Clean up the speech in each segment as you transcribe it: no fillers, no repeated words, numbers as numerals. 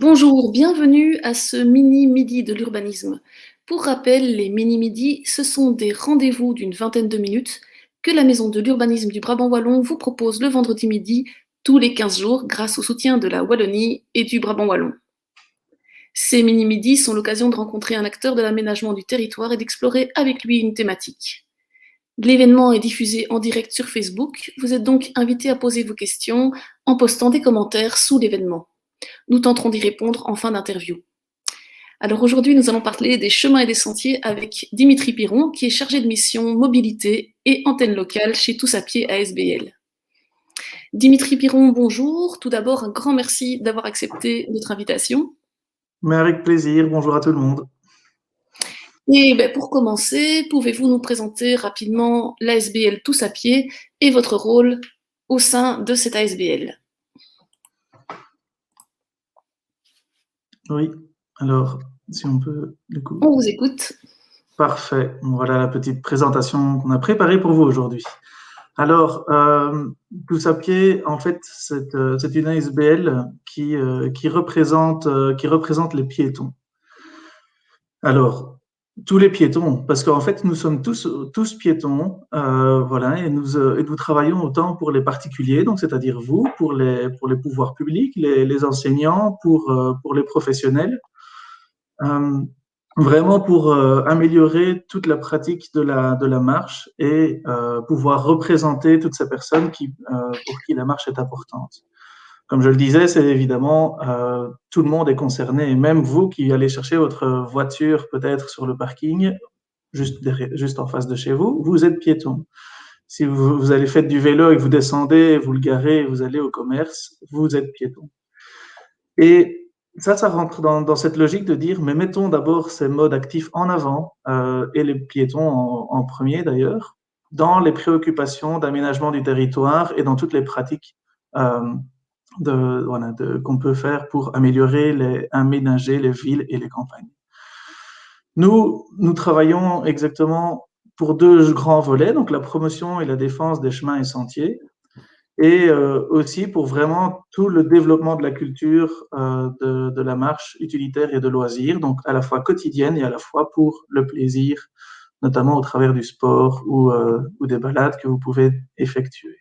Bonjour, bienvenue à ce mini-midi de l'urbanisme. Pour rappel, les mini-midis, ce sont des rendez-vous d'une vingtaine de minutes que la Maison de l'urbanisme du Brabant wallon vous propose le vendredi midi tous les 15 jours grâce au soutien de la Wallonie et du Brabant wallon. Ces mini-midis sont l'occasion de rencontrer un acteur de l'aménagement du territoire et d'explorer avec lui une thématique. L'événement est diffusé en direct sur Facebook. Vous êtes donc invité à poser vos questions en postant des commentaires sous l'événement. Nous tenterons d'y répondre en fin d'interview. Alors aujourd'hui, nous allons parler des chemins et des sentiers avec Dimitri Piron, qui est chargé de mission mobilité et antenne locale chez Tous à Pied ASBL. Dimitri Piron, bonjour. Tout d'abord, un grand merci d'avoir accepté notre invitation. Mais avec plaisir, bonjour à tout le monde. Et pour commencer, pouvez-vous nous présenter rapidement l'ASBL Tous à Pied et votre rôle au sein de cette ASBL? Oui, alors, si on peut, du coup. On vous écoute. Parfait, voilà la petite présentation qu'on a préparée pour vous aujourd'hui. Alors, Tous à Pied, en fait, c'est une ASBL qui représente les piétons. Alors, tous les piétons, parce qu'en fait, nous sommes tous piétons, voilà, et nous travaillons autant pour les particuliers, donc c'est-à-dire vous, pour les pouvoirs publics, les enseignants, pour les professionnels, euh, vraiment pour améliorer toute la pratique de la marche et pouvoir représenter toutes ces personnes pour qui la marche est importante. Comme je le disais, c'est évidemment tout le monde est concerné, et même vous qui allez chercher votre voiture peut-être sur le parking, juste en face de chez vous, vous êtes piéton. Si vous allez faire du vélo et que vous descendez, vous le garez, vous allez au commerce, vous êtes piéton. Et ça rentre dans cette logique de dire, mais mettons d'abord ces modes actifs en avant, et les piétons en premier d'ailleurs, dans les préoccupations d'aménagement du territoire et dans toutes les pratiques qu'on peut faire pour aménager les villes et les campagnes. Nous travaillons exactement pour deux grands volets, donc la promotion et la défense des chemins et sentiers, et aussi pour vraiment tout le développement de la culture de la marche utilitaire et de loisirs, donc à la fois quotidienne et à la fois pour le plaisir, notamment au travers du sport ou des balades que vous pouvez effectuer.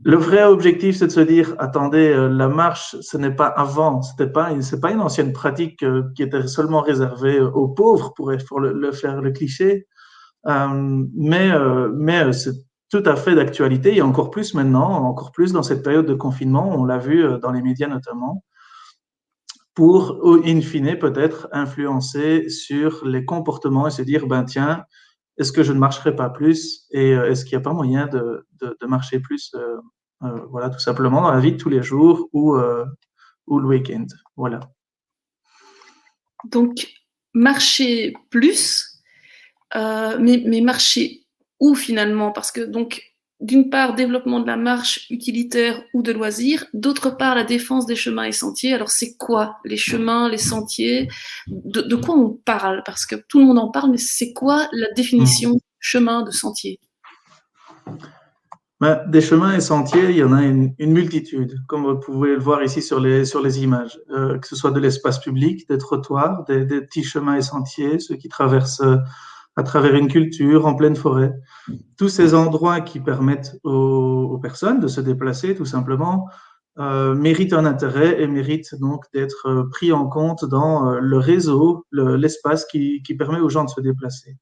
Le vrai objectif, c'est de se dire, attendez, la marche, ce n'est pas avant, c'est pas une ancienne pratique qui était seulement réservée aux pauvres, pour faire le cliché, mais c'est tout à fait d'actualité, et encore plus maintenant, encore plus dans cette période de confinement, on l'a vu dans les médias notamment, pour, in fine, peut-être influencer sur les comportements et se dire, ben tiens, est-ce que je ne marcherai pas plus et est-ce qu'il n'y a pas moyen de marcher plus, voilà, tout simplement dans la vie de tous les jours ou le week-end, voilà. Donc, marcher plus, mais marcher où finalement? Parce que donc, d'une part, développement de la marche utilitaire ou de loisirs, d'autre part, la défense des chemins et sentiers. Alors, c'est quoi les chemins, les sentiers? De quoi on parle? Parce que tout le monde en parle, mais c'est quoi la définition chemin, de sentier? Ben, des chemins et sentiers, il y en a une multitude, comme vous pouvez le voir ici sur les images, que ce soit de l'espace public, des trottoirs, des petits chemins et sentiers, ceux qui traversent à travers une culture en pleine forêt. Tous ces endroits qui permettent aux personnes de se déplacer tout simplement méritent un intérêt et méritent donc d'être pris en compte dans le réseau, l'espace qui permet aux gens de se déplacer.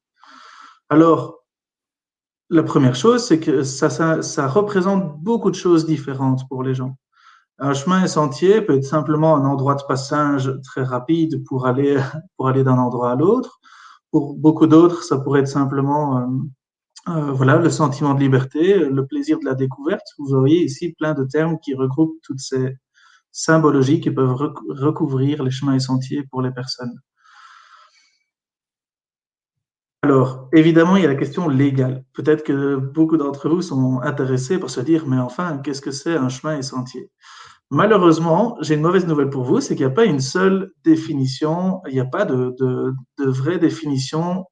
Alors, la première chose, c'est que ça représente beaucoup de choses différentes pour les gens. Un chemin et sentier peut être simplement un endroit de passage très rapide pour aller, pour aller d'un endroit à l'autre. Pour beaucoup d'autres, ça pourrait être simplement voilà, le sentiment de liberté, le plaisir de la découverte. Vous voyez ici plein de termes qui regroupent toutes ces symbologies qui peuvent recouvrir les chemins et sentiers pour les personnes. Alors, évidemment, il y a la question légale. Peut-être que beaucoup d'entre vous sont intéressés pour se dire, mais enfin, qu'est-ce que c'est un chemin et sentier? Malheureusement, j'ai une mauvaise nouvelle pour vous, c'est qu'il n'y a pas une seule définition, il n'y a pas de vraie définition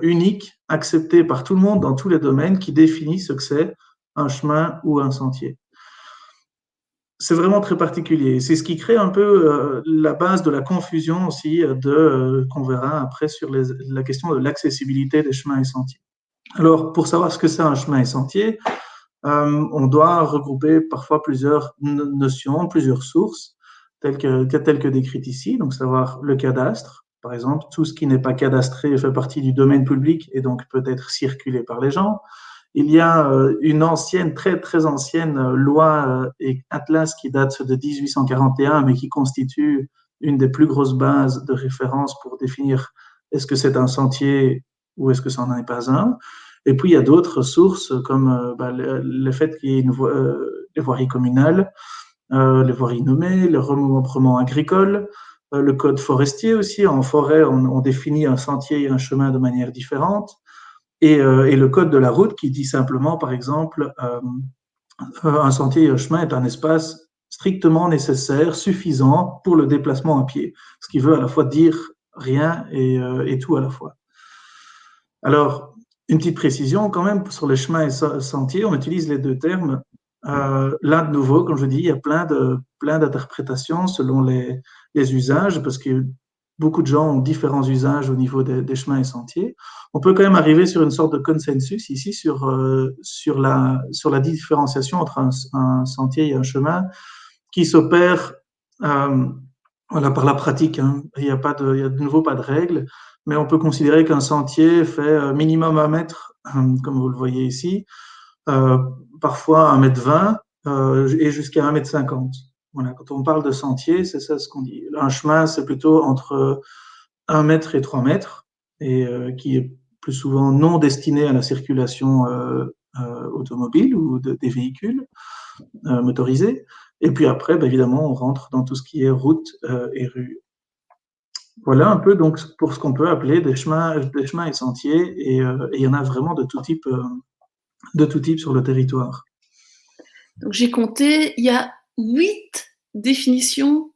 unique, acceptée par tout le monde dans tous les domaines, qui définit ce que c'est un chemin ou un sentier. c'est vraiment très particulier. C'est ce qui crée un peu la base de la confusion aussi qu'on verra après sur la question de l'accessibilité des chemins et sentiers. Alors, pour savoir ce que c'est un chemin et sentier, on doit regrouper parfois plusieurs notions, plusieurs sources, telles que décrites ici, donc savoir le cadastre. Par exemple, tout ce qui n'est pas cadastré fait partie du domaine public et donc peut être circulé par les gens. Il y a une ancienne, très très ancienne loi et atlas qui date de 1841, mais qui constitue une des plus grosses bases de référence pour définir est-ce que c'est un sentier ou est-ce que ça n'en est pas un. Et puis il y a d'autres sources comme le fait qu'il y ait les voiries communales, les voiries nommées, le remembrement agricole, le code forestier aussi. En forêt, on définit un sentier et un chemin de manière différente. Et le code de la route qui dit simplement, par exemple, un sentier et un chemin est un espace strictement nécessaire, suffisant pour le déplacement à pied, ce qui veut à la fois dire rien et tout à la fois. Alors, une petite précision quand même sur les chemins et sentiers, on utilise les deux termes. Là, de nouveau, comme je dis, il y a plein d'interprétations selon les usages, parce que beaucoup de gens ont différents usages au niveau des chemins et sentiers. On peut quand même arriver sur une sorte de consensus ici sur la différenciation entre un sentier et un chemin qui s'opère voilà, par la pratique. Hein. Il y a de nouveau pas de règles, mais on peut considérer qu'un sentier fait minimum 1 mètre, comme vous le voyez ici, euh, parfois 1,20 m et jusqu'à 1,50 m. Voilà, quand on parle de sentier, c'est ça ce qu'on dit. Un chemin, c'est plutôt entre 1 mètre et 3 mètres, et qui est plus souvent non destiné à la circulation automobile ou des véhicules motorisés. Et puis après, ben, évidemment, on rentre dans tout ce qui est route et rue. Voilà un peu donc pour ce qu'on peut appeler des chemins et sentiers, et il y en a vraiment de tout type sur le territoire. Donc j'ai compté, il y a 8 définitions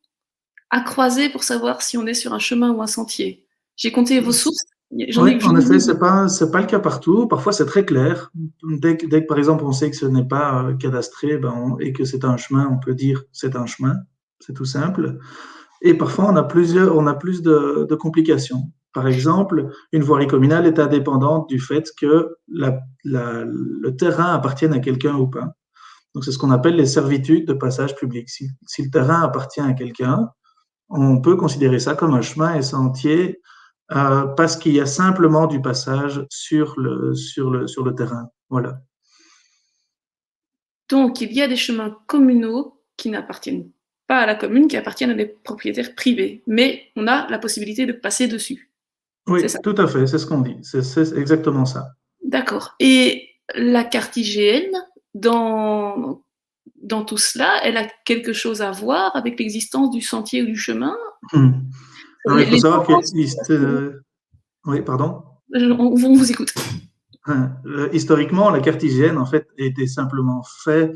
à croiser pour savoir si on est sur un chemin ou un sentier. J'ai compté vos sources, j'en Oui, ai en effet, vu. c'est pas le cas partout. Parfois, c'est très clair. Dès que, par exemple, on sait que ce n'est pas cadastré, et que c'est un chemin, on peut dire c'est un chemin. C'est tout simple. Et parfois, on a plus de complications. Par exemple, une voirie communale est indépendante du fait que le terrain appartienne à quelqu'un ou pas. Donc, c'est ce qu'on appelle les servitudes de passage public. Si le terrain appartient à quelqu'un, on peut considérer ça comme un chemin et sentier parce qu'il y a simplement du passage sur le terrain. Voilà. Donc il y a des chemins communaux qui n'appartiennent pas à la commune, qui appartiennent à des propriétaires privés, mais on a la possibilité de passer dessus. C'est ça. Oui, tout à fait, c'est ce qu'on dit. C'est exactement ça. D'accord. Et la carte IGN, dans tout cela, elle a quelque chose à voir avec l'existence du sentier ou du chemin? Alors, il faut Les gens savoir que pensent, oui, pardon. on vous écoute. Historiquement, la carte hygiène, en fait, était simplement faite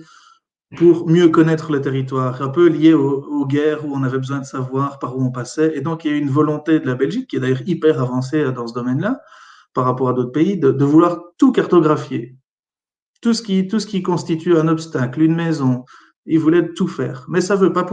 pour mieux connaître le territoire, un peu lié aux guerres où on avait besoin de savoir par où on passait. Et donc, il y a eu une volonté de la Belgique, qui est d'ailleurs hyper avancée dans ce domaine-là, par rapport à d'autres pays, de vouloir tout cartographier. Tout ce qui constitue un obstacle, une maison, ils voulaient tout faire. Mais ça ne veut pas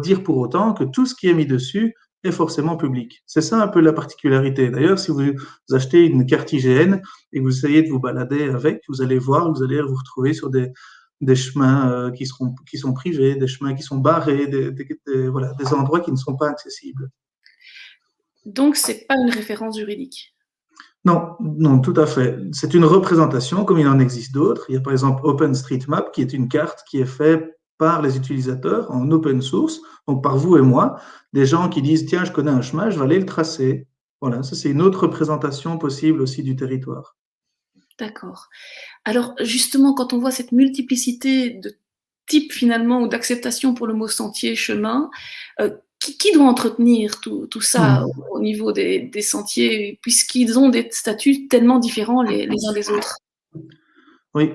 dire pour autant que tout ce qui est mis dessus est forcément public. C'est ça un peu la particularité. D'ailleurs, si vous achetez une carte IGN et que vous essayez de vous balader avec, vous allez voir, vous allez vous retrouver sur des chemins qui sont privés, des chemins qui sont barrés, voilà, des endroits qui ne sont pas accessibles. Donc c'est pas une référence juridique. Non, non, tout à fait. C'est une représentation comme il en existe d'autres. Il y a par exemple OpenStreetMap qui est une carte qui est faite par les utilisateurs en open source, donc par vous et moi, des gens qui disent tiens, je connais un chemin, je vais aller le tracer. Voilà, ça c'est une autre représentation possible aussi du territoire. D'accord. Alors justement, quand on voit cette multiplicité de types finalement ou d'acceptation pour le mot sentier, chemin, qui doit entretenir tout ça Hmm. au niveau des sentiers, puisqu'ils ont des statuts tellement différents les uns des autres? Oui,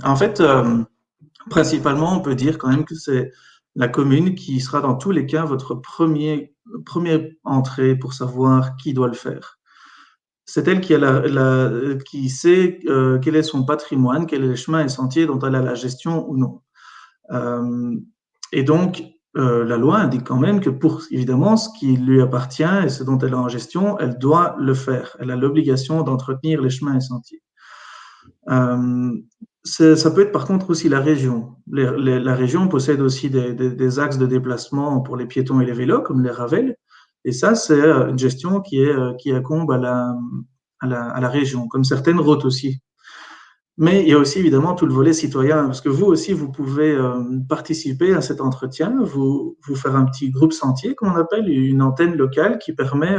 en fait, principalement, on peut dire quand même que c'est la commune qui sera dans tous les cas votre première entrée pour savoir qui doit le faire. C'est elle qui sait quel est son patrimoine, quels sont les chemins et sentiers dont elle a la gestion ou non. Et donc, la loi indique quand même que pour, évidemment, ce qui lui appartient et ce dont elle est en gestion, elle doit le faire. Elle a l'obligation d'entretenir les chemins et sentiers. Ça peut être par contre aussi la région. La région possède aussi des axes de déplacement pour les piétons et les vélos, comme les ravels. Et ça, c'est une gestion qui incombe à la région, comme certaines routes aussi. Mais il y a aussi évidemment tout le volet citoyen, parce que vous aussi, vous pouvez participer à cet entretien, vous faire un petit groupe sentier, comme on appelle, une antenne locale qui permet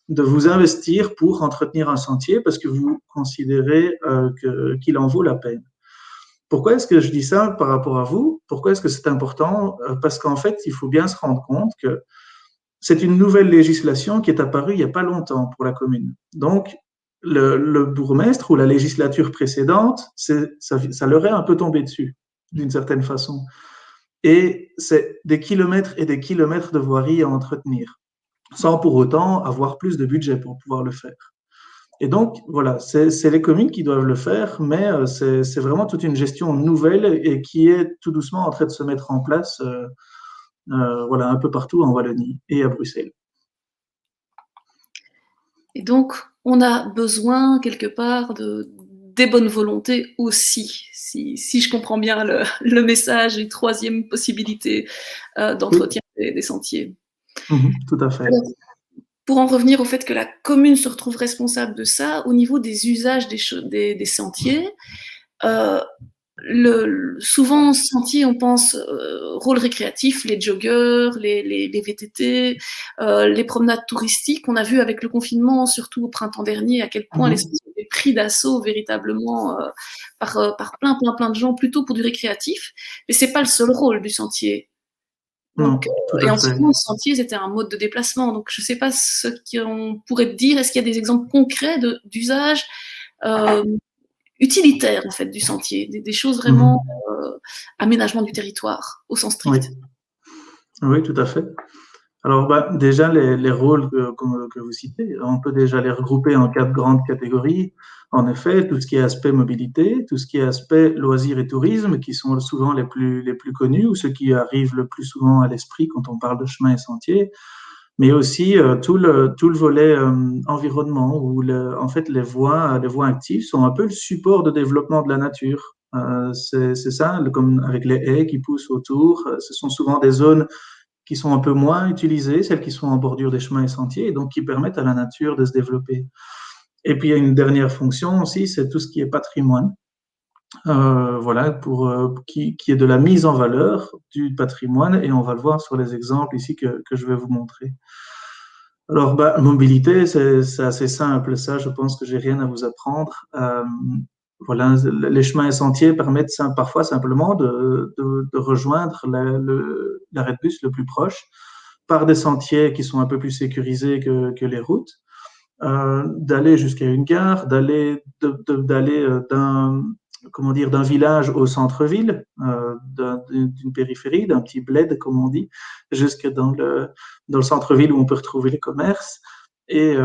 de vous investir pour entretenir un sentier parce que vous considérez qu'il en vaut la peine. Pourquoi est-ce que je dis ça par rapport à vous? Pourquoi est-ce que c'est important? Parce qu'en fait, il faut bien se rendre compte que c'est une nouvelle législation qui est apparue il n'y a pas longtemps pour la commune. Donc, le bourgmestre ou la législature précédente, ça leur est un peu tombé dessus, d'une certaine façon. Et c'est des kilomètres et des kilomètres de voirie à entretenir, sans pour autant avoir plus de budget pour pouvoir le faire. Et donc, voilà, c'est les communes qui doivent le faire, mais c'est vraiment toute une gestion nouvelle et qui est tout doucement en train de se mettre en place voilà, un peu partout en Wallonie et à Bruxelles. Et donc, on a besoin quelque part des bonnes volontés aussi, si je comprends bien le message, une troisième possibilité d'entretien des sentiers. Tout à fait. Alors, pour en revenir au fait que la commune se retrouve responsable de ça, au niveau des usages des sentiers, souvent, sentier, on pense rôle récréatif, les joggers, les VTT, les promenades touristiques. On a vu avec le confinement, surtout au printemps dernier, à quel point les sentiers étaient pris d'assaut véritablement par plein de gens, plutôt pour du récréatif. Mais c'est pas le seul rôle du sentier. Donc, Non, tout et à en fait. souvent, le sentier, c'était un mode de déplacement. Donc, je ne sais pas ce qu'on pourrait dire. Est-ce qu'il y a des exemples concrets d'usage utilitaire en fait du sentier, des choses vraiment aménagement du territoire au sens Oui. strict. Oui, tout à fait. Alors, bah, déjà, les rôles que vous citez, on peut déjà les regrouper en quatre grandes catégories. En effet, tout ce qui est aspect mobilité, tout ce qui est aspect loisirs et tourisme, qui sont souvent les plus connus ou ceux qui arrivent le plus souvent à l'esprit quand on parle de chemin et sentier, mais aussi tout le volet environnement, où en fait les voies actives sont un peu le support de développement de la nature. C'est ça, comme avec les haies qui poussent autour, ce sont souvent des zones qui sont un peu moins utilisées, celles qui sont en bordure des chemins et sentiers, et donc qui permettent à la nature de se développer. Et puis il y a une dernière fonction aussi, c'est tout ce qui est patrimoine, voilà, qui est de la mise en valeur du patrimoine, et on va le voir sur les exemples ici que je vais vous montrer. Alors, bah, mobilité, c'est assez simple, ça, je pense que j'ai rien à vous apprendre. Voilà, les chemins et sentiers permettent parfois simplement de rejoindre l'arrêt de bus le plus proche par des sentiers qui sont un peu plus sécurisés que les routes, d'aller jusqu'à une gare, d'aller d'un village au centre-ville, d'une périphérie, d'un petit bled, comme on dit, jusque dans le centre-ville où on peut retrouver les commerces. Et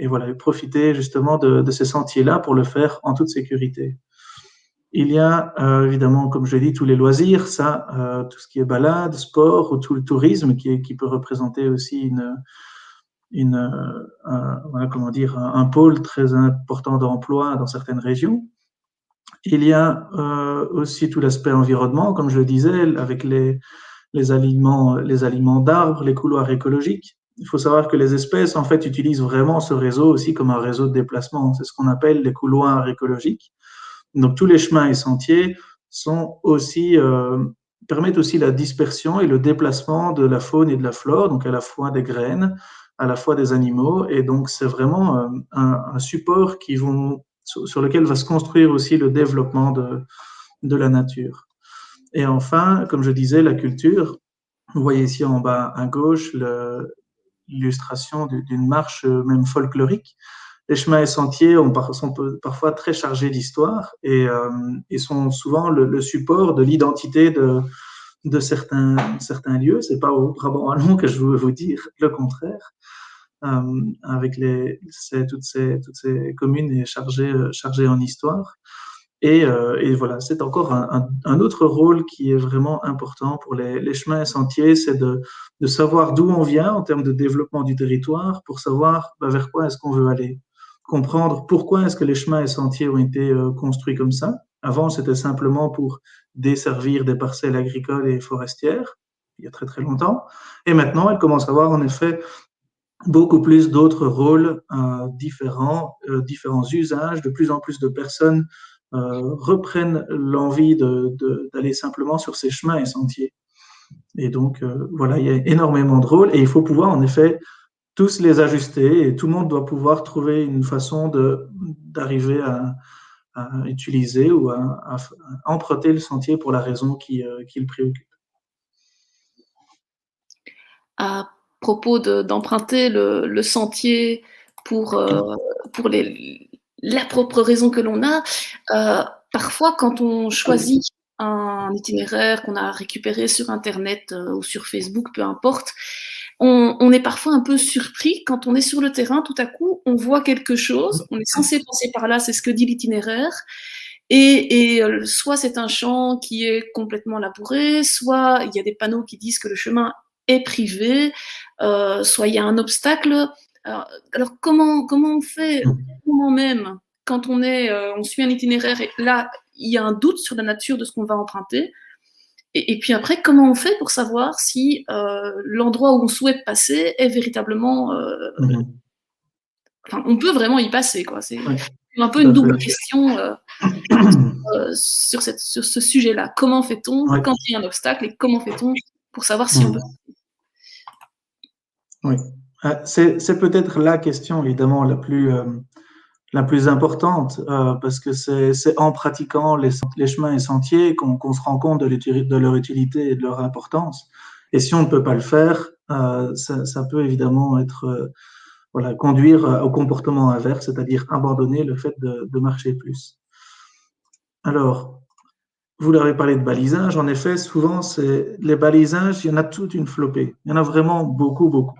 voilà, profiter justement de ces sentiers-là pour le faire en toute sécurité. Il y a évidemment, comme je l'ai dit, tous les loisirs, ça, tout ce qui est balade, sport ou tout le tourisme qui peut représenter aussi voilà, comment dire, un pôle très important d'emploi dans certaines régions. Il y a aussi tout l'aspect environnement, comme je le disais, avec les aliments d'arbres, les couloirs écologiques. Il faut savoir que les espèces, en fait, utilisent vraiment ce réseau aussi comme un réseau de déplacement. C'est ce qu'on appelle les couloirs écologiques. Donc, tous les chemins et sentiers sont aussi, permettent aussi la dispersion et le déplacement de la faune et de la flore, donc à la fois des graines, à la fois des animaux. Et donc, c'est vraiment un support sur lequel va se construire aussi le développement de la nature. Et enfin, comme je disais, la culture. Vous voyez ici en bas à gauche l'illustration d'une marche même folklorique. Les chemins et sentiers sont parfois très chargés d'histoire et sont souvent le support de l'identité de certains lieux. C'est pas au Brabant wallon que je veux vous dire le contraire. Avec toutes ces communes chargées en histoire. Et voilà, c'est encore un autre rôle qui est vraiment important pour les chemins et sentiers, c'est de savoir d'où on vient en termes de développement du territoire pour savoir vers quoi est-ce qu'on veut aller. Comprendre pourquoi est-ce que les chemins et sentiers ont été construits comme ça. Avant, c'était simplement pour desservir des parcelles agricoles et forestières, il y a très très longtemps. Et maintenant, elle commence à avoir en effet beaucoup plus d'autres rôles différents usages. De plus en plus de personnes reprennent l'envie d'aller simplement sur ces chemins et sentiers. Et donc, voilà, il y a énormément de rôles et il faut pouvoir en effet tous les ajuster et tout le monde doit pouvoir trouver une façon d'arriver à utiliser ou à emprunter le sentier pour la raison qui le préoccupe. À propos d'emprunter le sentier pour, la propre raison que l'on a, parfois quand on choisit un itinéraire qu'on a récupéré sur Internet ou sur Facebook, peu importe, on est parfois un peu surpris quand on est sur le terrain, tout à coup, on voit quelque chose, on est censé passer par là, c'est ce que dit l'itinéraire, et soit c'est un champ qui est complètement labouré, soit il y a des panneaux qui disent que le chemin est privé, soit il y a un obstacle. Alors comment on fait au moment même, quand on suit un itinéraire et là, il y a un doute sur la nature de ce qu'on va emprunter, et puis après, comment on fait pour savoir si l'endroit où on souhaite passer est véritablement... Enfin, on peut vraiment y passer, quoi. C'est un peu une double question sur ce sujet-là. Comment fait-on quand il y a un obstacle et comment fait-on pour savoir si on peut... Oui, c'est peut-être la question évidemment la plus importante parce que c'est en pratiquant les chemins et sentiers qu'on se rend compte de leur utilité et de leur importance. Et si on ne peut pas le faire, ça peut évidemment être voilà, conduire au comportement inverse, c'est-à-dire abandonner le fait de marcher plus. Alors, vous l'avez parlé de balisage, en effet, souvent, les balisages, il y en a toute une flopée. Il y en a vraiment beaucoup, beaucoup.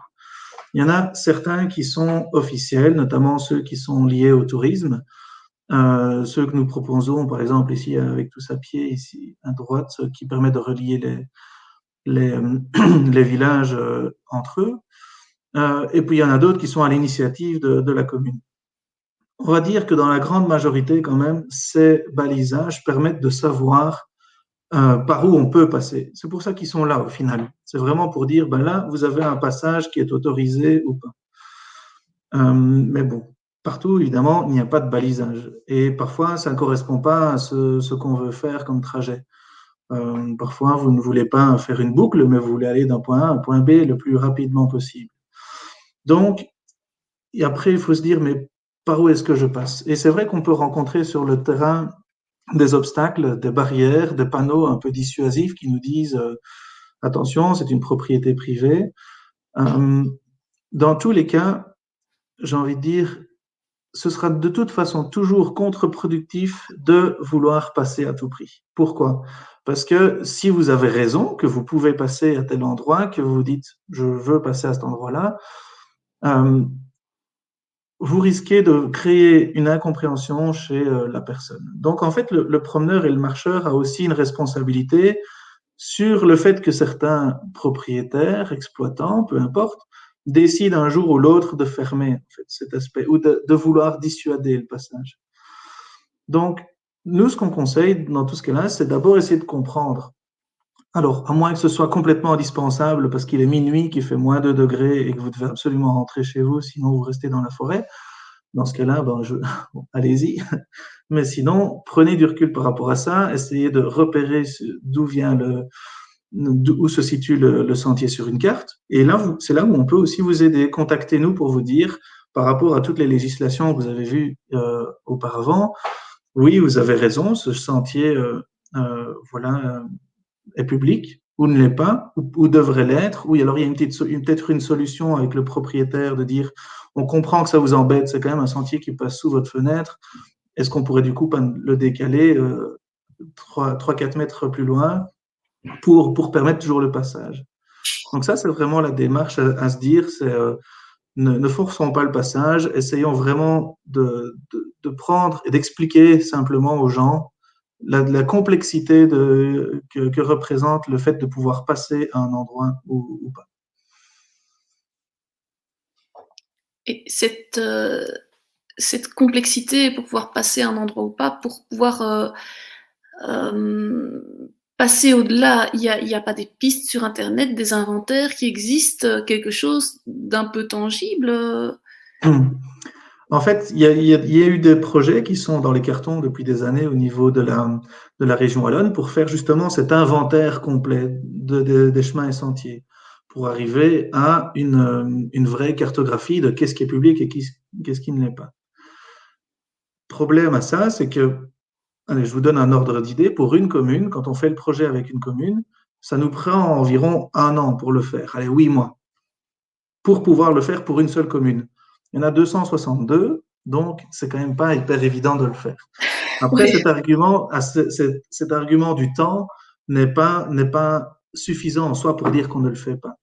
Il y en a certains qui sont officiels, notamment ceux qui sont liés au tourisme. Ceux que nous proposons, par exemple, ici, avec Tous à pied, ici, à droite, ceux qui permettent de relier les villages entre eux. Et puis, il y en a d'autres qui sont à l'initiative de la commune. On va dire que dans la grande majorité, quand même, ces balisages permettent de savoir par où on peut passer. C'est pour ça qu'ils sont là, au final. C'est vraiment pour dire, ben là, vous avez un passage qui est autorisé ou pas. Mais bon, partout, évidemment, il n'y a pas de balisage. Et parfois, ça ne correspond pas à ce qu'on veut faire comme trajet. Parfois, vous ne voulez pas faire une boucle, mais vous voulez aller d'un point A à un point B le plus rapidement possible. Donc, et après, il faut se dire, mais par où est-ce que je passe? Et c'est vrai qu'on peut rencontrer sur le terrain des obstacles, des barrières, des panneaux un peu dissuasifs qui nous disent attention, c'est une propriété privée. Dans tous les cas, j'ai envie de dire, ce sera de toute façon toujours contre-productif de vouloir passer à tout prix. Pourquoi? Parce que si vous avez raison, que vous pouvez passer à tel endroit, que vous vous dites je veux passer à cet endroit-là, vous risquez de créer une incompréhension chez la personne. Donc en fait, le promeneur et le marcheur a aussi une responsabilité sur le fait que certains propriétaires, exploitants, peu importe, décident un jour ou l'autre de fermer en fait, cet aspect ou de vouloir dissuader le passage. Donc, nous, ce qu'on conseille dans tout ce cas-là, c'est d'abord essayer de comprendre. Alors, à moins que ce soit complètement indispensable parce qu'il est minuit, qu'il fait moins 2 degrés et que vous devez absolument rentrer chez vous, sinon vous restez dans la forêt. Dans ce cas-là, bon, allez-y. Mais sinon, prenez du recul par rapport à ça, essayez de repérer où se situe le sentier sur une carte. Et là, c'est là où on peut aussi vous aider. Contactez-nous pour vous dire, par rapport à toutes les législations que vous avez vues auparavant, oui, vous avez raison, ce sentier est public ou ne l'est pas, ou devrait l'être, ou alors il y a peut-être une solution avec le propriétaire de dire on comprend que ça vous embête, c'est quand même un sentier qui passe sous votre fenêtre, est-ce qu'on pourrait du coup le décaler 3-4 mètres plus loin pour permettre toujours le passage. Donc ça, c'est vraiment la démarche à se dire, c'est ne forçons pas le passage, essayons vraiment de prendre et d'expliquer simplement aux gens la complexité que représente le fait de pouvoir passer à un endroit ou pas. Et cette complexité pour pouvoir passer à un endroit ou pas, pour pouvoir passer au-delà, il y a pas des pistes sur Internet, des inventaires qui existent, quelque chose d'un peu tangible? En fait, il y a eu des projets qui sont dans les cartons depuis des années au niveau de la région wallonne pour faire justement cet inventaire complet des chemins et sentiers, pour arriver à une vraie cartographie de qu'est-ce qui est public et qu'est-ce qui ne l'est pas. Problème à ça, c'est que, allez, je vous donne un ordre d'idée, pour une commune, quand on fait le projet avec une commune, ça nous prend environ 1 an pour le faire, allez, 8 mois, pour pouvoir le faire pour une seule commune. Il y en a 262, donc c'est quand même pas hyper évident de le faire. Après, Oui. cet argument du temps n'est pas suffisant en soi pour dire qu'on ne le fait pas.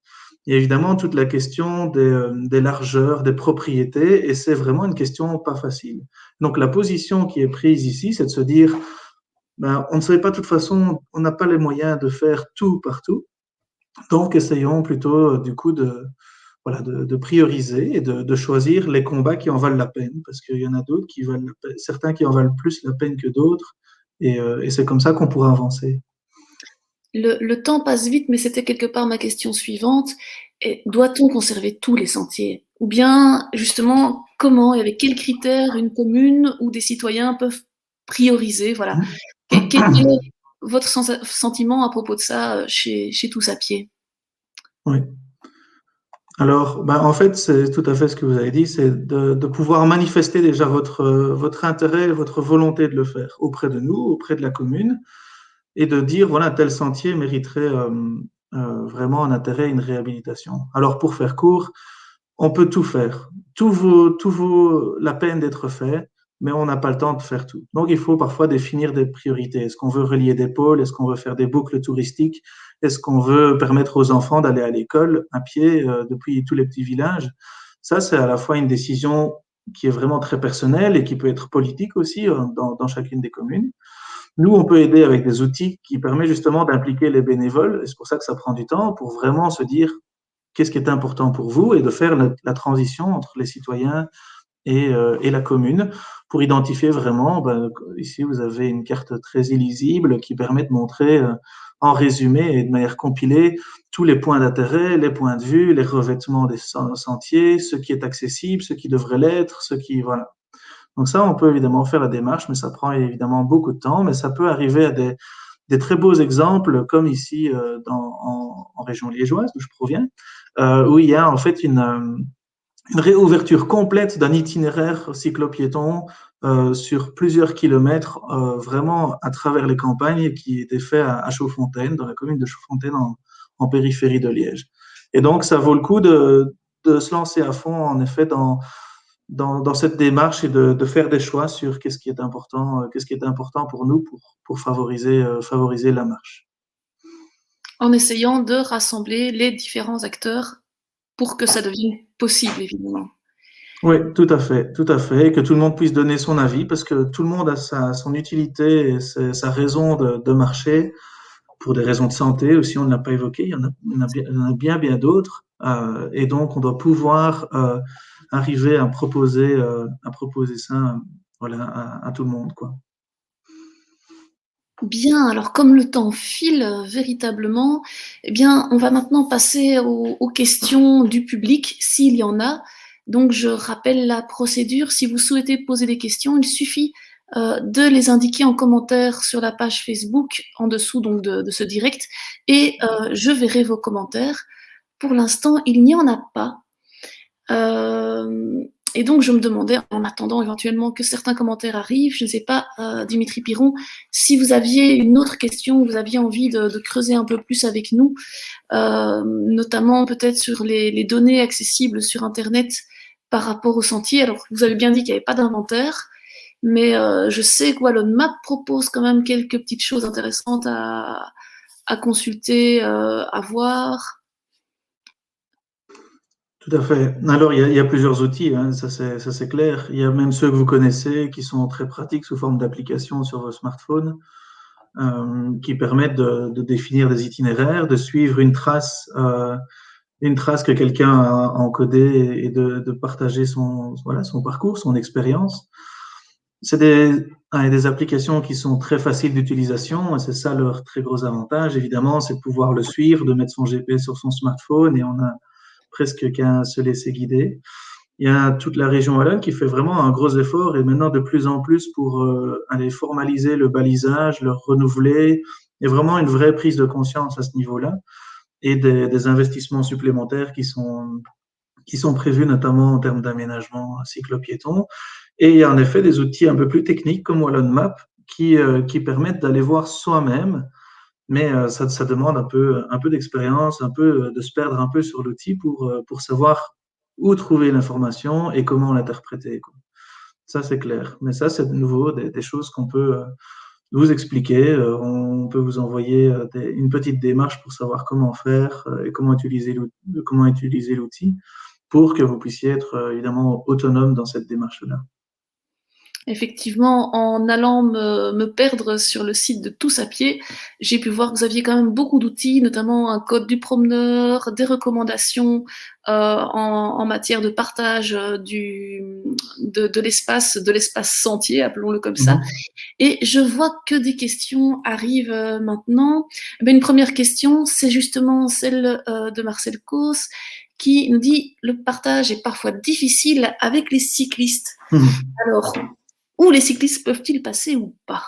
Il y a évidemment toute la question des largeurs, des propriétés, et c'est vraiment une question pas facile. Donc la position qui est prise ici, c'est de se dire, ben, on ne sait pas de toute façon, on n'a pas les moyens de faire tout partout, donc essayons plutôt du coup voilà, de prioriser et de choisir les combats qui en valent la peine, parce qu'il y en a d'autres qui valent certains qui en valent plus la peine que d'autres, et c'est comme ça qu'on pourra avancer. Le temps passe vite, mais c'était quelque part ma question suivante. Doit-on conserver tous les sentiers? Ou bien, justement, comment et avec quels critères une commune ou des citoyens peuvent prioriser? Voilà. Quel est votre sentiment à propos de ça chez Tous à Pied? Oui. Alors, ben, en fait, c'est tout à fait ce que vous avez dit, c'est de pouvoir manifester déjà votre intérêt, votre volonté de le faire auprès de nous, auprès de la commune, et de dire, voilà, tel sentier mériterait vraiment un intérêt, une réhabilitation. Alors, pour faire court, on peut tout faire. Tout vaut la peine d'être fait, mais on n'a pas le temps de faire tout. Donc, il faut parfois définir des priorités. Est-ce qu'on veut relier des pôles? Est-ce qu'on veut faire des boucles touristiques? Est-ce qu'on veut permettre aux enfants d'aller à l'école à pied depuis tous les petits villages? Ça, c'est à la fois une décision qui est vraiment très personnelle et qui peut être politique aussi dans chacune des communes. Nous, on peut aider avec des outils qui permettent justement d'impliquer les bénévoles, et c'est pour ça que ça prend du temps, pour vraiment se dire qu'est-ce qui est important pour vous et de faire la transition entre les citoyens et la commune pour identifier vraiment, ben, ici vous avez une carte très illisible qui permet de montrer en résumé et de manière compilée tous les points d'intérêt, les points de vue, les revêtements des sentiers, ce qui est accessible, ce qui devrait l'être, ce qui, voilà. Donc ça, on peut évidemment faire la démarche, mais ça prend évidemment beaucoup de temps, mais ça peut arriver à des très beaux exemples, comme ici en région liégeoise, d'où je proviens, où il y a en fait une réouverture complète d'un itinéraire cyclo-piéton sur plusieurs kilomètres, vraiment à travers les campagnes, qui était fait à Chaudfontaine, dans la commune de Chaudfontaine, en périphérie de Liège. Et donc, ça vaut le coup de se lancer à fond, en effet, dans cette démarche et de faire des choix sur qu'est-ce qui est important pour nous pour favoriser la marche. En essayant de rassembler les différents acteurs pour que ça devienne possible, évidemment. Oui, tout à fait, et que tout le monde puisse donner son avis, parce que tout le monde a son utilité et sa raison de marcher, pour des raisons de santé aussi, on ne l'a pas évoqué, il y en a bien d'autres, et donc on doit pouvoir arriver à proposer ça voilà, à tout le monde, quoi. Bien, alors comme le temps file véritablement, eh bien, on va maintenant passer aux questions du public, s'il y en a. Donc, je rappelle la procédure. Si vous souhaitez poser des questions, il suffit de les indiquer en commentaire sur la page Facebook, en dessous donc de ce direct, et je verrai vos commentaires. Pour l'instant, il n'y en a pas. Et donc, je me demandais, en attendant éventuellement que certains commentaires arrivent, je ne sais pas, Dimitri Piron, si vous aviez une autre question, vous aviez envie de creuser un peu plus avec nous, notamment peut-être sur les données accessibles sur Internet par rapport au sentier. Alors, vous avez bien dit qu'il n'y avait pas d'inventaire, mais je sais que Wallon Map propose quand même quelques petites choses intéressantes à consulter, à voir. Tout à fait. Alors, il y a plusieurs outils, hein, ça c'est clair. Il y a même ceux que vous connaissez qui sont très pratiques sous forme d'applications sur vos smartphones, qui permettent de définir des itinéraires, de suivre une trace que quelqu'un a encodée et de partager voilà, son parcours, son expérience. C'est des applications qui sont très faciles d'utilisation et c'est ça leur très gros avantage. Évidemment, c'est de pouvoir le suivre, de mettre son GPS sur son smartphone et on a presque qu'à se laisser guider. Il y a toute la région wallonne qui fait vraiment un gros effort et maintenant de plus en plus pour aller formaliser le balisage, le renouveler. Il y a vraiment une vraie prise de conscience à ce niveau-là et des investissements supplémentaires qui sont prévus notamment en termes d'aménagement cyclo-piéton. Et il y a en effet des outils un peu plus techniques comme Wallon Map qui permettent d'aller voir soi-même, mais ça demande un peu d'expérience, un peu de se perdre un peu sur l'outil pour savoir où trouver l'information et comment l'interpréter. Ça, c'est clair. Mais ça, c'est de nouveau des choses qu'on peut vous expliquer. On peut vous envoyer une petite démarche pour savoir comment faire et comment utiliser l'outil pour que vous puissiez être évidemment autonome dans cette démarche-là. Effectivement, en allant me perdre sur le site de Tous à pied, j'ai pu voir que vous aviez quand même beaucoup d'outils, notamment un code du promeneur, des recommandations en matière de partage de l'espace sentier, appelons-le comme ça. Mhm. Et je vois que des questions arrivent maintenant. Mais une première question, c'est justement celle de Marcel Causse qui nous dit le partage est parfois difficile avec les cyclistes. Alors, où les cyclistes peuvent-ils passer ou pas?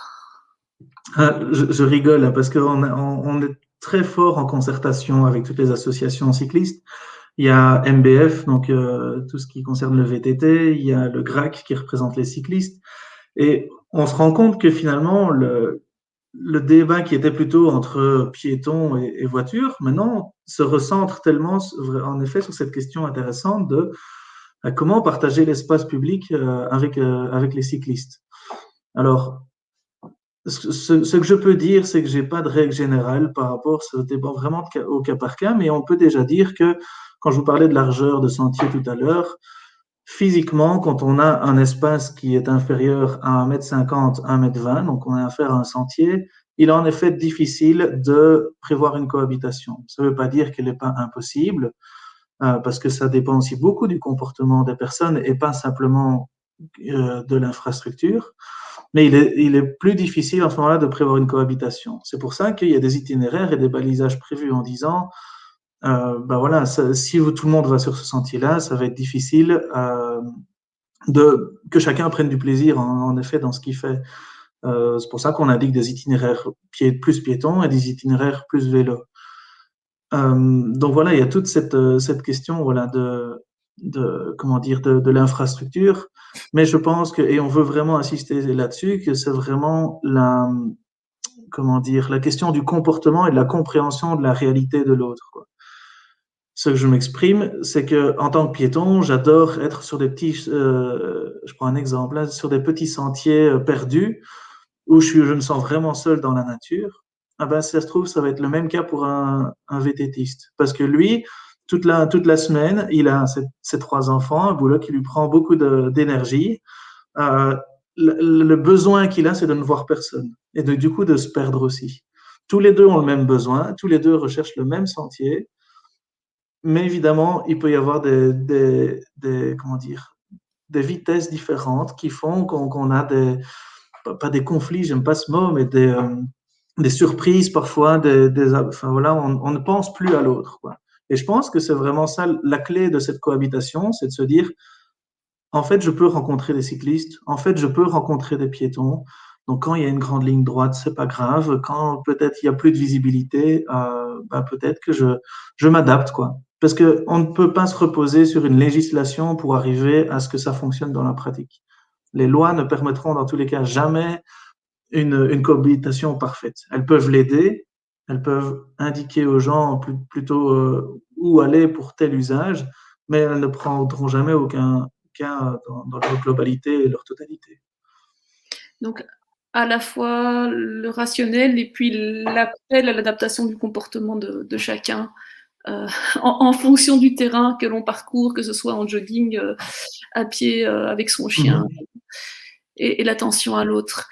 Je rigole hein, parce on est très fort en concertation avec toutes les associations cyclistes. Il y a MBF, donc tout ce qui concerne le VTT, il y a le GRAC qui représente les cyclistes. Et on se rend compte que finalement, le débat qui était plutôt entre piétons et voitures, maintenant se recentre tellement en effet sur cette question intéressante de comment partager l'espace public avec les cyclistes. Alors, ce que je peux dire, c'est que j'ai pas de règle générale par rapport, ça dépend vraiment au cas par cas, mais on peut déjà dire que quand je vous parlais de largeur de sentier tout à l'heure, physiquement, quand on a un espace qui est inférieur à 1,50 m, 1,20 m, donc on a affaire à un sentier, il est en effet difficile de prévoir une cohabitation. Ça ne veut pas dire qu'elle n'est pas impossible, parce que ça dépend aussi beaucoup du comportement des personnes et pas simplement de l'infrastructure. Mais il est plus difficile en ce moment-là de prévoir une cohabitation. C'est pour ça qu'il y a des itinéraires et des balisages prévus en disant, ben voilà, si tout le monde va sur ce sentier-là, ça va être difficile que chacun prenne du plaisir en effet dans ce qu'il fait. C'est pour ça qu'on indique des itinéraires plus piétons et des itinéraires plus vélo. Donc voilà, il y a toute cette question voilà, comment dire, de l'infrastructure. Mais je pense que, et on veut vraiment insister là-dessus, que c'est vraiment comment dire, la question du comportement et de la compréhension de la réalité de l'autre. Ce que je m'exprime, c'est que en tant que piéton, j'adore être sur des petits, je prends un exemple, là, sur des petits sentiers perdus où je me sens vraiment seul dans la nature. Ah ben, si ça se trouve, ça va être le même cas pour un VTTiste. Parce que lui, toute la semaine, il a ses trois enfants, un boulot qui lui prend beaucoup d'énergie. Euh, le besoin qu'il a, c'est de ne voir personne et du coup de se perdre aussi. Tous les deux ont le même besoin, tous les deux recherchent le même sentier, mais évidemment, il peut y avoir comment dire, des vitesses différentes qui font qu'on a pas des conflits, j'aime pas ce mot, mais des surprises parfois, enfin voilà, on ne pense plus à l'autre, quoi. Et je pense que c'est vraiment ça la clé de cette cohabitation, c'est de se dire, en fait, je peux rencontrer des cyclistes, en fait, je peux rencontrer des piétons. Donc, quand il y a une grande ligne droite, c'est pas grave. Quand peut-être il y a plus de visibilité, bah, peut-être que je m'adapte, quoi. Parce que on ne peut pas se reposer sur une législation pour arriver à ce que ça fonctionne dans la pratique. Les lois ne permettront dans tous les cas jamais une cohabitation parfaite. Elles peuvent l'aider, elles peuvent indiquer aux gens plutôt où aller pour tel usage, mais elles ne prendront jamais aucun cas dans leur globalité et leur totalité. Donc, à la fois le rationnel et puis l'appel à l'adaptation du comportement de chacun en fonction du terrain que l'on parcourt, que ce soit en jogging, à pied, avec son chien, Mhm. et l'attention à l'autre.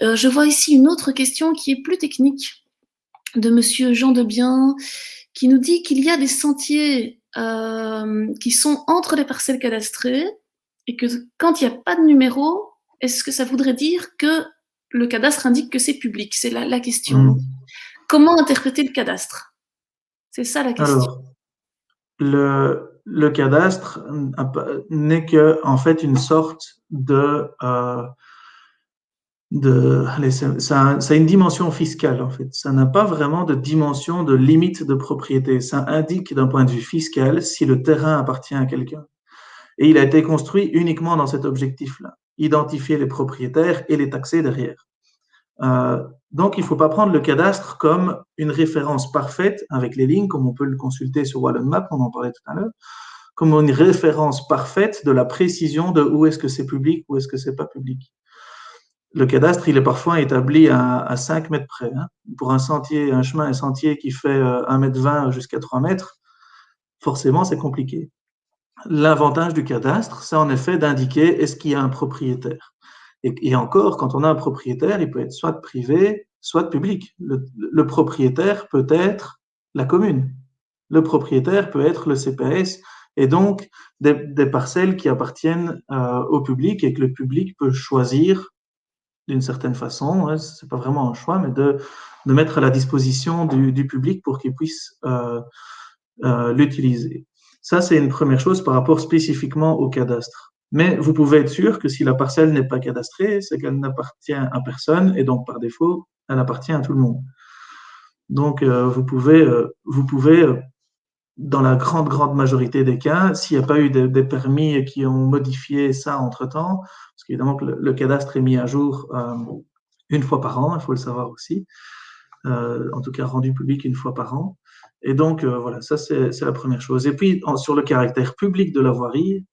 Je vois ici une autre question qui est plus technique, de monsieur Jean Debien, qui nous dit qu'il y a des sentiers qui sont entre les parcelles cadastrées et que quand il n'y a pas de numéro, est-ce que ça voudrait dire que le cadastre indique que c'est public? C'est la question. Donc, Mhm. comment interpréter le cadastre? C'est ça la question. Alors, le cadastre n'est que en fait une sorte allez, ça a une dimension fiscale en fait. Ça n'a pas vraiment de dimension de limite de propriété. Ça indique d'un point de vue fiscal si le terrain appartient à quelqu'un. Et il a été construit uniquement dans cet objectif-là, identifier les propriétaires et les taxer derrière. Donc, il ne faut pas prendre le cadastre comme une référence parfaite avec les lignes, comme on peut le consulter sur Wallon Map, on en parlait tout à l'heure, comme une référence parfaite de la précision de où est-ce que c'est public, où est-ce que c'est pas public. Le cadastre, il est parfois établi à 5 mètres près. Hein. Pour un sentier, un chemin, un sentier qui fait 1,20 m jusqu'à 3 mètres, forcément, c'est compliqué. L'avantage du cadastre, c'est en effet d'indiquer est-ce qu'il y a un propriétaire. Et encore, quand on a un propriétaire, il peut être soit privé, soit public. Le propriétaire peut être la commune. Le propriétaire peut être le CPS et donc des parcelles qui appartiennent au public et que le public peut choisir d'une certaine façon, hein, c'est pas vraiment un choix, mais de mettre à la disposition du public pour qu'il puisse l'utiliser. Ça, c'est une première chose par rapport spécifiquement au cadastre. Mais vous pouvez être sûr que si la parcelle n'est pas cadastrée, c'est qu'elle n'appartient à personne et donc par défaut, elle appartient à tout le monde. Donc, vous pouvez dans la grande majorité des cas, s'il n'y a pas eu des permis qui ont modifié ça entre-temps, parce qu'évidemment que le cadastre est mis à jour une fois par an, il faut le savoir aussi, en tout cas rendu public une fois par an. Et donc, voilà, ça c'est la première chose. Et puis, sur le caractère public de la voirie,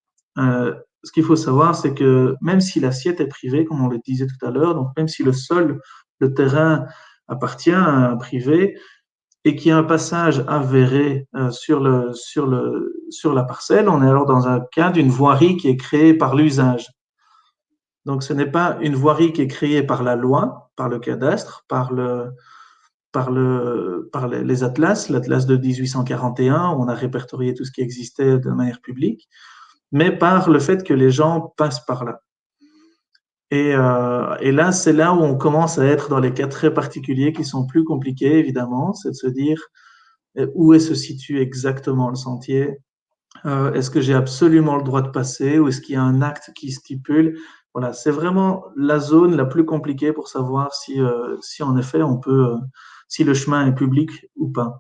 ce qu'il faut savoir, c'est que même si l'assiette est privée, comme on le disait tout à l'heure, donc même si le sol, le terrain appartient à un privé, et qu'il y a un passage avéré sur la parcelle, on est alors dans un cas d'une voirie qui est créée par l'usage. Donc ce n'est pas une voirie qui est créée par la loi, par le cadastre, par les atlas, l'atlas de 1841, où on a répertorié tout ce qui existait de manière publique, mais par le fait que les gens passent par là. Et là, c'est là où on commence à être dans les cas très particuliers qui sont plus compliqués, évidemment, c'est de se dire où est se situe exactement le sentier, est-ce que j'ai absolument le droit de passer ou est-ce qu'il y a un acte qui stipule. Voilà, c'est vraiment la zone la plus compliquée pour savoir si en effet on peut, si le chemin est public ou pas.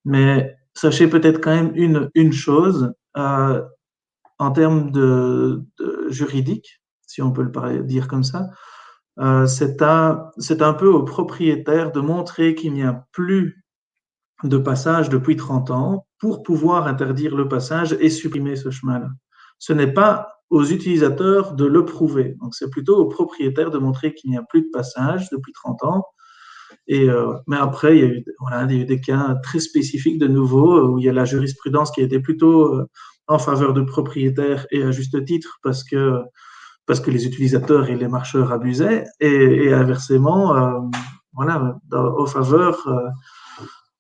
Mais sachez peut-être quand même une chose, en termes de juridique, si on peut dire comme ça, c'est un peu au propriétaire de montrer qu'il n'y a plus de passage depuis 30 ans pour pouvoir interdire le passage et supprimer ce chemin-là. Ce n'est pas aux utilisateurs de le prouver. Donc, c'est plutôt aux propriétaires de montrer qu'il n'y a plus de passage depuis 30 ans. Mais après, il y a eu des cas très spécifiques de nouveau où il y a la jurisprudence qui a été plutôt en faveur de propriétaires et à juste titre parce que les utilisateurs et les marcheurs abusaient et inversement, voilà, en faveur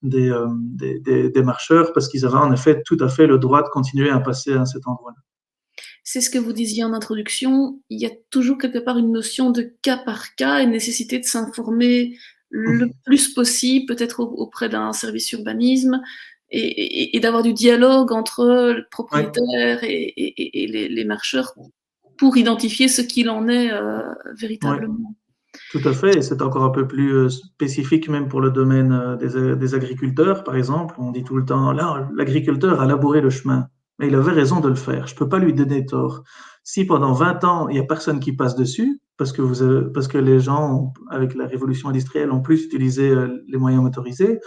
des marcheurs parce qu'ils avaient en effet tout à fait le droit de continuer à passer à cet endroit-là. C'est ce que vous disiez en introduction, il y a toujours quelque part une notion de cas par cas et nécessité de s'informer le plus possible, peut-être auprès d'un service urbanisme, et d'avoir du dialogue entre le Oui, propriétaire et les marcheurs pour identifier ce qu'il en est oui, véritablement. tout à fait. Et c'est encore un peu plus spécifique même pour le domaine des agriculteurs, par exemple. On dit tout le temps, là, l'agriculteur a labouré le chemin, mais il avait raison de le faire. Je ne peux pas lui donner tort. Si pendant 20 ans, il n'y a personne qui passe dessus, parce que les gens, avec la révolution industrielle, ont plus utilisé les moyens motorisés,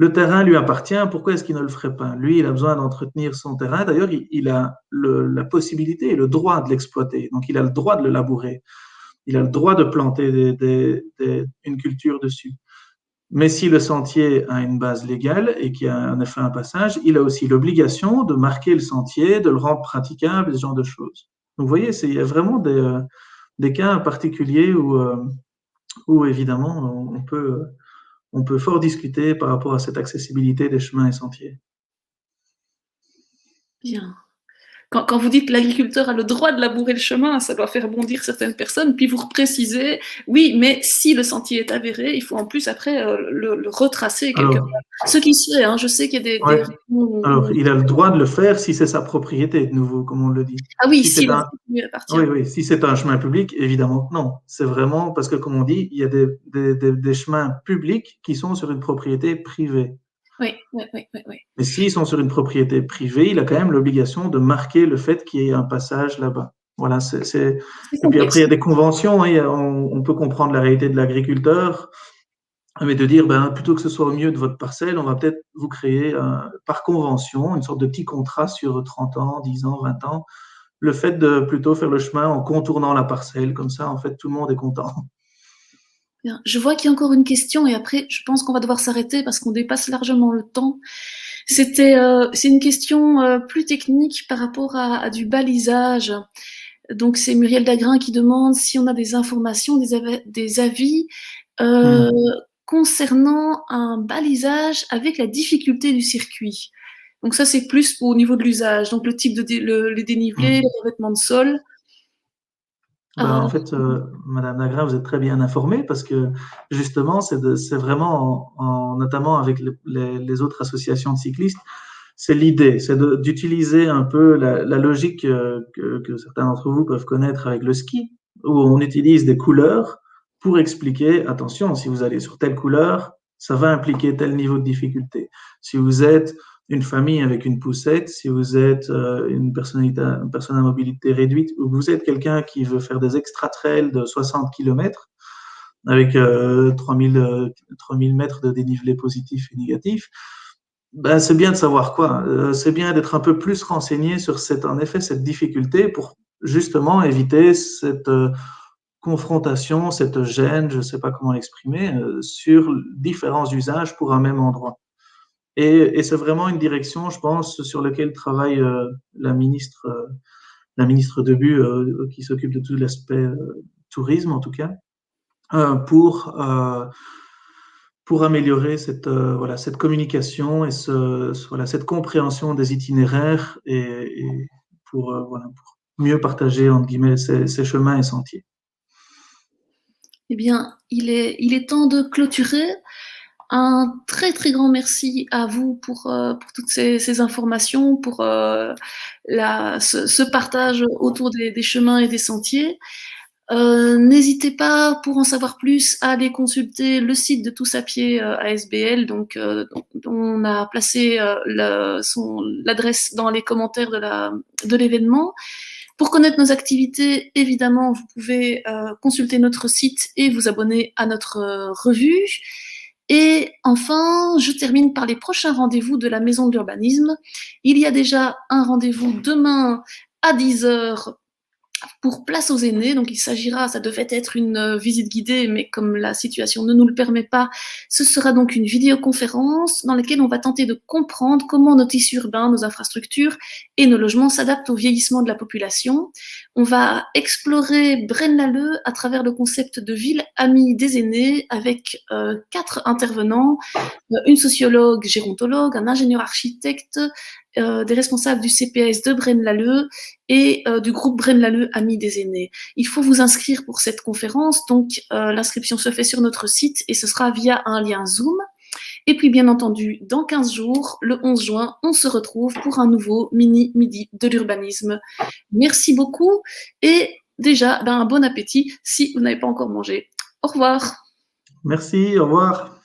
le terrain lui appartient, pourquoi est-ce qu'il ne le ferait pas? Lui, il a besoin d'entretenir son terrain. D'ailleurs, il a la possibilité et le droit de l'exploiter. Donc, il a le droit de le labourer. Il a le droit de planter une culture dessus. Mais si le sentier a une base légale et qu'il y a en effet un passage, il a aussi l'obligation de marquer le sentier, de le rendre praticable, ce genre de choses. Donc, vous voyez, il y a vraiment des cas particuliers où évidemment, on peut fort discuter par rapport à cette accessibilité des chemins et sentiers. Bien. Quand vous dites l'agriculteur a le droit de labourer le chemin, ça doit faire bondir certaines personnes. Puis vous précisez, oui, mais si le sentier est avéré, il faut en plus après le retracer quelque Alors, part. Ce qui se fait, hein, je sais qu'il y a des ouais. régions Alors, il a le droit de le faire si c'est sa propriété, de nouveau, comme on le dit. ah oui, Si si c'est le un, sentier lui appartient. oui, oui, si c'est un chemin public, évidemment que non. C'est vraiment parce que, comme on dit, il y a des chemins publics qui sont sur une propriété privée. Oui, oui, oui, oui, oui. Mais s'ils sont sur une propriété privée, il a quand même l'obligation de marquer le fait qu'il y ait un passage là-bas. Voilà, C'est Et puis après, complexe. il y a des conventions, hein, on peut comprendre la réalité de l'agriculteur, mais de dire, ben, plutôt que ce soit au milieu de votre parcelle, on va peut-être vous créer, par convention, une sorte de petit contrat sur 30 ans, 10 ans, 20 ans, le fait de plutôt faire le chemin en contournant la parcelle, comme ça, en fait, tout le monde est content. Bien. Je vois qu'il y a encore une question et après, je pense qu'on va devoir s'arrêter parce qu'on dépasse largement le temps. C'est une question plus technique par rapport à du balisage. Donc c'est Muriel Dagrin qui demande si on a des informations, des avis euh, Hmm. concernant un balisage avec la difficulté du circuit. Donc ça c'est plus au niveau de l'usage, donc le type les dénivelés, le Hmm. revêtement de sol. Ben, Euh, en fait, Madame Nagra, vous êtes très bien informée parce que justement, c'est vraiment, notamment avec les autres associations de cyclistes, c'est l'idée, d'utiliser un peu la logique que certains d'entre vous peuvent connaître avec le ski, où on utilise des couleurs pour expliquer, attention, si vous allez sur telle couleur, ça va impliquer tel niveau de difficulté. Si vous êtes une famille avec une poussette, si vous êtes une personne à mobilité réduite, ou vous êtes quelqu'un qui veut faire des extra-trails de 60 km avec 3000 mètres de dénivelé positif et négatif, ben, c'est bien de savoir quoi. C'est bien d'être un peu plus renseigné sur en effet, cette difficulté pour justement éviter cette confrontation, cette gêne, je ne sais pas comment l'exprimer, sur différents usages pour un même endroit. Et c'est vraiment une direction, je pense, sur laquelle travaille la ministre Debu, qui s'occupe de tout l'aspect tourisme, en tout cas, euh, pour, euh, pour améliorer voilà, cette communication et voilà, cette compréhension des itinéraires et voilà, pour mieux partager, entre guillemets, ces chemins et sentiers. eh bien, il est temps de clôturer. Un très très grand merci à vous pour toutes ces informations, pour ce partage autour des chemins et des sentiers. N'hésitez pas, pour en savoir plus, à aller consulter le site de Tous à pied ASBL. Donc, on a placé l'adresse dans les commentaires de l'événement. Pour connaître nos activités, évidemment, vous pouvez consulter notre site et vous abonner à notre revue. Et enfin, je termine par les prochains rendez-vous de la Maison de l'Urbanisme. Il y a déjà un rendez-vous demain à 10h pour Place aux aînés. Donc il s'agira, ça devait être une visite guidée, mais comme la situation ne nous le permet pas, ce sera donc une vidéoconférence dans laquelle on va tenter de comprendre comment nos tissus urbains, nos infrastructures et nos logements s'adaptent au vieillissement de la population. On va explorer Braine-l'Alleud à travers le concept de ville amie des aînés avec 4 intervenants, une sociologue gérontologue, un ingénieur architecte, des responsables du CPS de Braine-l'Alleud et du groupe Braine-l'Alleud Amis des aînés. Il faut vous inscrire pour cette conférence, donc l'inscription se fait sur notre site et ce sera via un lien Zoom. Et puis bien entendu, dans 15 jours, le 11 juin, on se retrouve pour un nouveau mini-midi de l'urbanisme. Merci beaucoup et déjà, un bon appétit si vous n'avez pas encore mangé. Au revoir. Merci, au revoir.